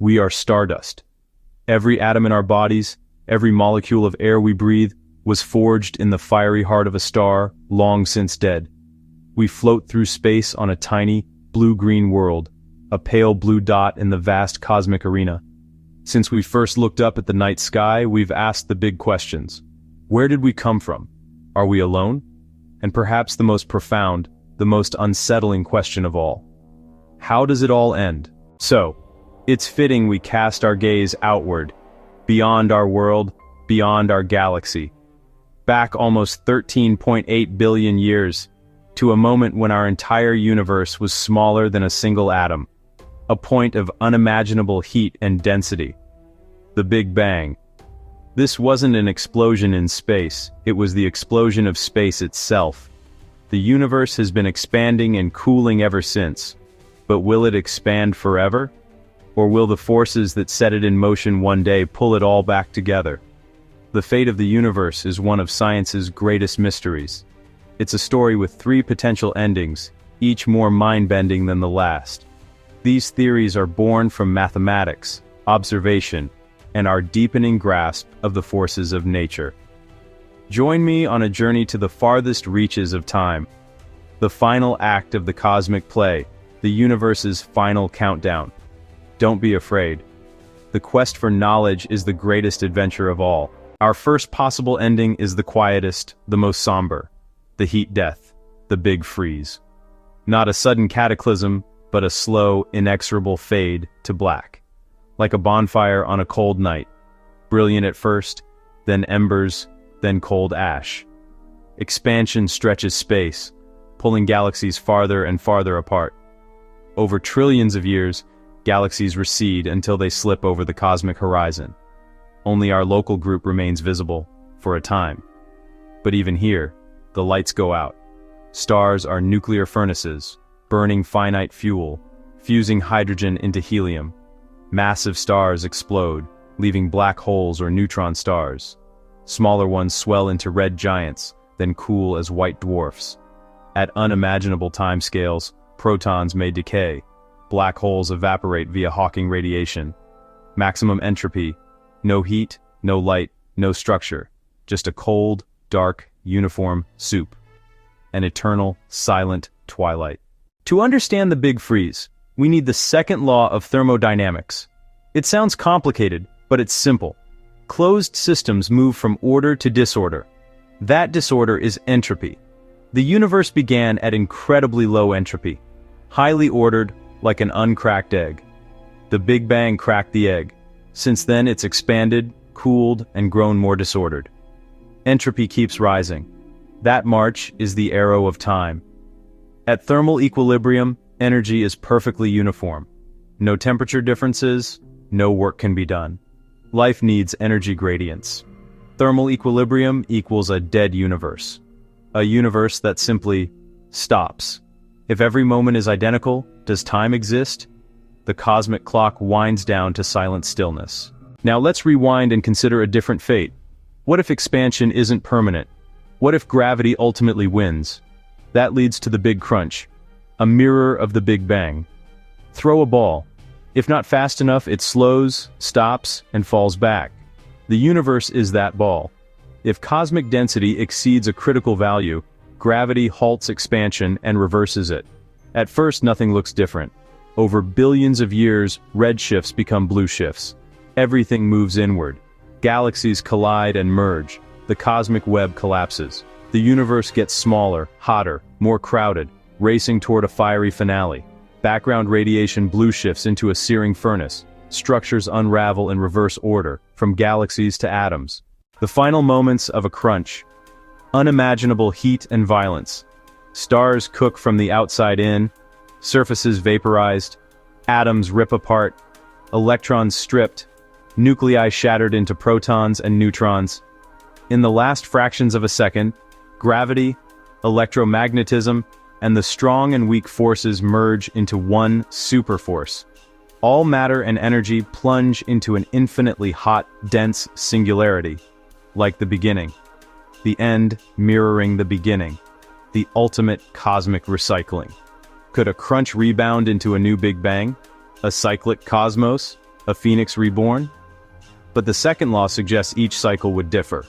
We are stardust. Every atom in our bodies, every molecule of air we breathe, was forged in the fiery heart of a star long since dead. We float through space on a tiny, blue-green world, a pale blue dot in the vast cosmic arena. Since we first looked up at the night sky, we've asked the big questions. Where did we come from? Are we alone? And perhaps the most profound, the most unsettling question of all. How does it all end? So, it's fitting we cast our gaze outward, beyond our world, beyond our galaxy, back almost 13.8 billion years, to a moment when our entire universe was smaller than a single atom, a point of unimaginable heat and density. The Big Bang. This wasn't an explosion in space, it was the explosion of space itself. The universe has been expanding and cooling ever since. But will it expand forever? Or will the forces that set it in motion one day pull it all back together? The fate of the universe is one of science's greatest mysteries. It's a story with 3 potential endings, each more mind-bending than the last. These theories are born from mathematics, observation, and our deepening grasp of the forces of nature. Join me on a journey to the farthest reaches of time, the final act of the cosmic play, the universe's final countdown. Don't be afraid. The quest for knowledge is the greatest adventure of all. Our first possible ending is the quietest, the most somber. The heat death, the big freeze. Not a sudden cataclysm, but a slow, inexorable fade to black. Like a bonfire on a cold night. Brilliant at first, then embers, then cold ash. Expansion stretches space, pulling galaxies farther and farther apart. Over trillions of years, galaxies recede until they slip over the cosmic horizon. Only our local group remains visible, for a time. But even here, the lights go out. Stars are nuclear furnaces, burning finite fuel, fusing hydrogen into helium. Massive stars explode, leaving black holes or neutron stars. Smaller ones swell into red giants, then cool as white dwarfs. At unimaginable timescales, protons may decay. Black holes evaporate via Hawking radiation. Maximum entropy. No heat, no light, no structure. Just a cold, dark, uniform soup. An eternal, silent twilight. To understand the Big Freeze, we need the second law of thermodynamics. It sounds complicated, but it's simple. Closed systems move from order to disorder. That disorder is entropy. The universe began at incredibly low entropy, highly ordered, like an uncracked egg. The Big Bang cracked the egg. Since then, it's expanded, cooled, and grown more disordered. Entropy keeps rising. That march is the arrow of time. At thermal equilibrium, energy is perfectly uniform. No temperature differences, no work can be done. Life needs energy gradients. Thermal equilibrium equals a dead universe. A universe that simply stops. If every moment is identical, does time exist? The cosmic clock winds down to silent stillness. Now let's rewind and consider a different fate. What if expansion isn't permanent? What if gravity ultimately wins? That leads to the Big Crunch, a mirror of the Big Bang. Throw a ball. If not fast enough, it slows, stops, and falls back. The universe is that ball. If cosmic density exceeds a critical value, gravity halts expansion and reverses it. At first, nothing looks different. Over billions of years, red shifts become blue shifts. Everything moves inward. Galaxies collide and merge. The cosmic web collapses. The universe gets smaller, hotter, more crowded, racing toward a fiery finale. Background radiation blue shifts into a searing furnace. Structures unravel in reverse order, from galaxies to atoms. The final moments of a crunch. Unimaginable heat and violence. Stars cook from the outside in. Surfaces vaporized. Atoms rip apart. Electrons stripped. Nuclei shattered into protons and neutrons. In the last fractions of a second, gravity, electromagnetism, and the strong and weak forces merge into one superforce. All matter and energy plunge into an infinitely hot, dense singularity, like the beginning. The end mirroring the beginning. The ultimate cosmic recycling. Could a crunch rebound into a new Big Bang? A cyclic cosmos? A phoenix reborn? But the second law suggests each cycle would differ,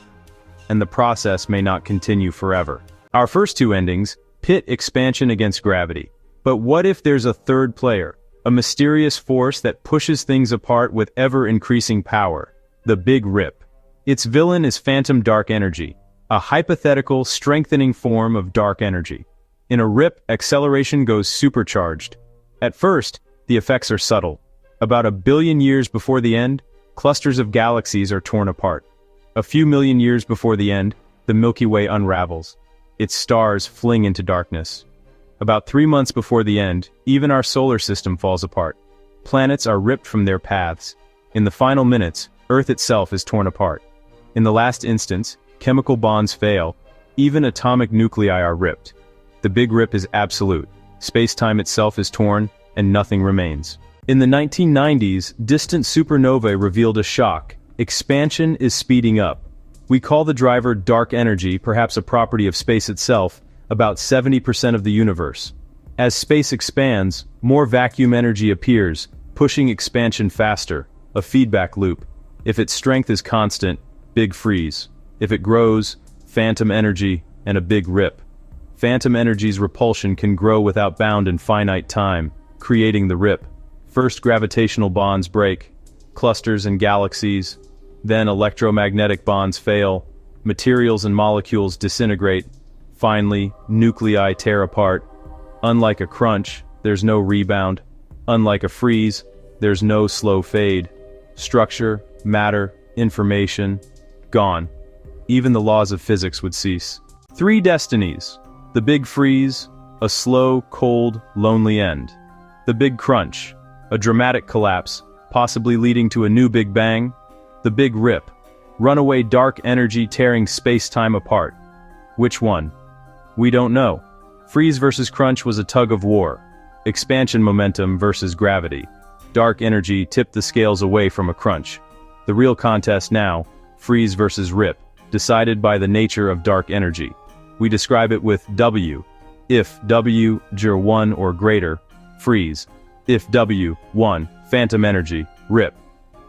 and the process may not continue forever. Our first two endings pit expansion against gravity. But what if there's a third player? A mysterious force that pushes things apart with ever-increasing power. The Big Rip. Its villain is phantom dark energy, a hypothetical, strengthening form of dark energy. In a rip, acceleration goes supercharged. At first, the effects are subtle. About 1 billion years before the end, clusters of galaxies are torn apart. A few million years before the end, the Milky Way unravels. Its stars fling into darkness. About 3 months before the end, even our solar system falls apart. Planets are ripped from their paths. In the final minutes, Earth itself is torn apart. In the last instance, chemical bonds fail. Even atomic nuclei are ripped. The Big Rip is absolute. Space-time itself is torn, and nothing remains. In the 1990s, distant supernovae revealed a shock. Expansion is speeding up. We call the driver dark energy, perhaps a property of space itself, about 70% of the universe. As space expands, more vacuum energy appears, pushing expansion faster, a feedback loop. If its strength is constant, big freeze. If it grows, phantom energy, and a big rip. Phantom energy's repulsion can grow without bound in finite time, creating the rip. First gravitational bonds break, clusters and galaxies, then electromagnetic bonds fail, materials and molecules disintegrate, finally, nuclei tear apart. Unlike a crunch, there's no rebound. Unlike a freeze, there's no slow fade. Structure, matter, information, gone. Even the laws of physics would cease. 3 destinies. The big freeze, a slow, cold, lonely end. The big crunch, a dramatic collapse, possibly leading to a new Big Bang. The Big Rip, runaway dark energy tearing space-time apart. Which one? We don't know. Freeze versus crunch was a tug of war. Expansion momentum versus gravity. Dark energy tipped the scales away from a crunch. The real contest now, freeze versus rip, decided by the nature of dark energy. We describe it with W. If W, ger 1 or greater, freeze. If W, 1, phantom energy, rip.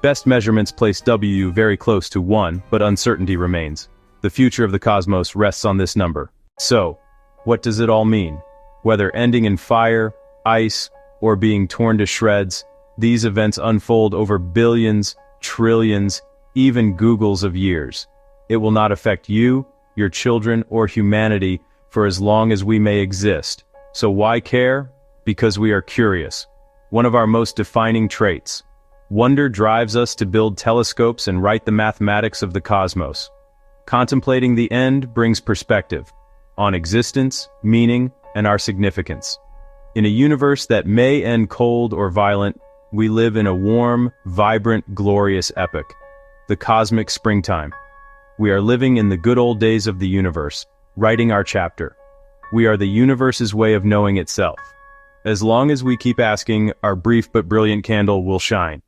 Best measurements place W very close to 1, but uncertainty remains. The future of the cosmos rests on this number. So, what does it all mean? Whether ending in fire, ice, or being torn to shreds, these events unfold over billions, trillions, even Googles of years. It will not affect you, your children, or humanity for as long as we may exist. So why care? Because we are curious. One of our most defining traits. Wonder drives us to build telescopes and write the mathematics of the cosmos. Contemplating the end brings perspective on existence, meaning, and our significance. In a universe that may end cold or violent, we live in a warm, vibrant, glorious epoch. The cosmic springtime. We are living in the good old days of the universe, writing our chapter. We are the universe's way of knowing itself. As long as we keep asking, our brief but brilliant candle will shine.